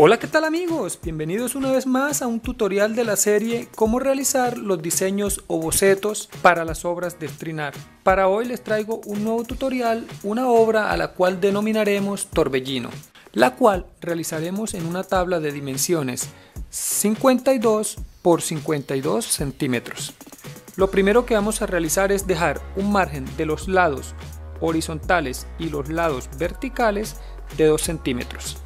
Hola, ¿qué tal amigos? Bienvenidos una vez más a un tutorial de la serie Cómo realizar los diseños o bocetos para las obras de Strinar. Para hoy les traigo un nuevo tutorial, una obra a la cual denominaremos Torbellino, la cual realizaremos en una tabla de dimensiones 52 por 52 centímetros. Lo primero que vamos a realizar es dejar un margen de los lados horizontales y los lados verticales de 2 centímetros.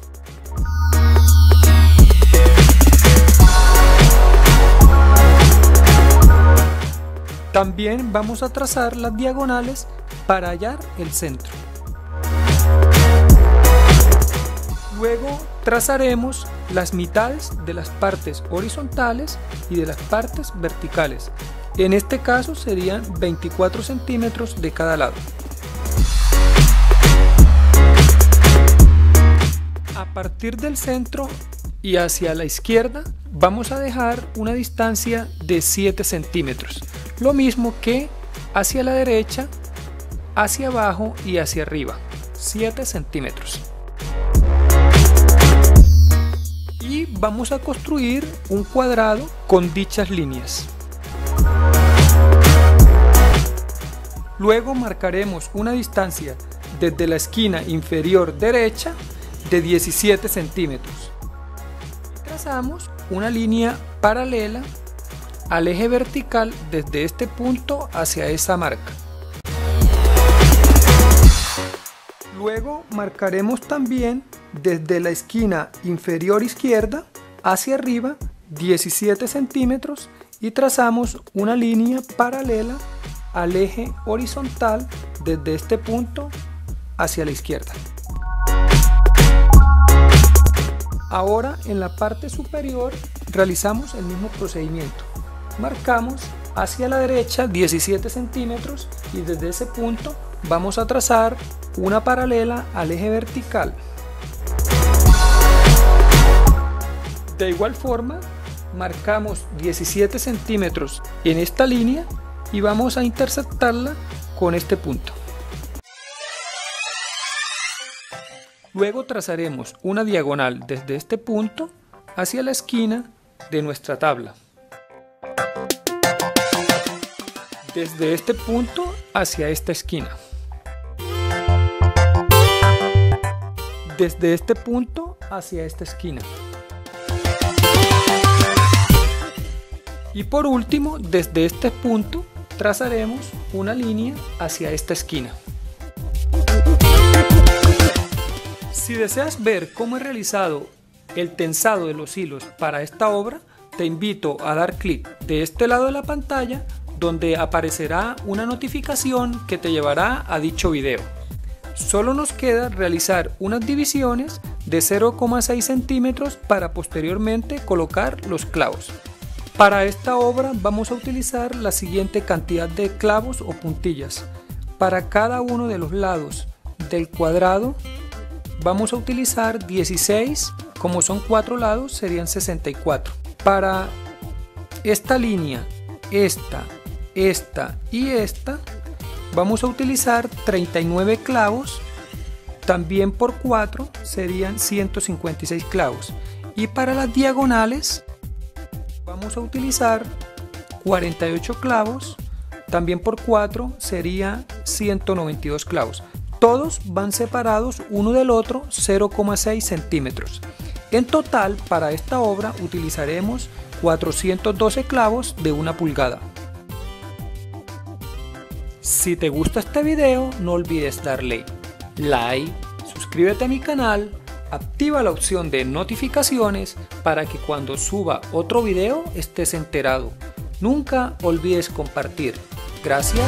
También vamos a trazar las diagonales para hallar el centro. Luego trazaremos las mitades de las partes horizontales y de las partes verticales. En este caso serían 24 centímetros de cada lado. A partir del centro y hacia la izquierda vamos a dejar una distancia de 7 centímetros. Lo mismo que hacia la derecha, hacia abajo y hacia arriba, 7 centímetros. Y vamos a construir un cuadrado con dichas líneas. Luego marcaremos una distancia desde la esquina inferior derecha de 17 centímetros. Trazamos una línea paralela al eje vertical desde este punto hacia esa marca. Luego marcaremos también desde la esquina inferior izquierda hacia arriba 17 centímetros y trazamos una línea paralela al eje horizontal desde este punto hacia la izquierda. Ahora en la parte superior realizamos el mismo procedimiento. Marcamos hacia la derecha 17 centímetros y desde ese punto vamos a trazar una paralela al eje vertical. De igual forma marcamos 17 centímetros en esta línea y vamos a interceptarla con este punto. Luego trazaremos una diagonal desde este punto hacia la esquina de nuestra tabla. Desde este punto hacia esta esquina. Desde este punto hacia esta esquina. Y por último, desde este punto trazaremos una línea hacia esta esquina. Si deseas ver cómo he realizado el tensado de los hilos para esta obra, te invito a dar clic de este lado de la pantalla donde aparecerá una notificación que te llevará a dicho video. Solo nos queda realizar unas divisiones de 0,6 centímetros para posteriormente colocar los clavos. Para esta obra vamos a utilizar la siguiente cantidad de clavos o puntillas. Para cada uno de los lados del cuadrado vamos a utilizar 16, como son 4 lados serían 64. Para esta línea, esta y esta, vamos a utilizar 39 clavos, también por 4 serían 156 clavos. Y para las diagonales vamos a utilizar 48 clavos, también por 4 sería 192 clavos. Todos van separados uno del otro 0,6 centímetros. En total para esta obra utilizaremos 412 clavos de 1 pulgada. Si te gusta este video, no olvides darle like, suscríbete a mi canal, activa la opción de notificaciones para que cuando suba otro video estés enterado. Nunca olvides compartir. Gracias.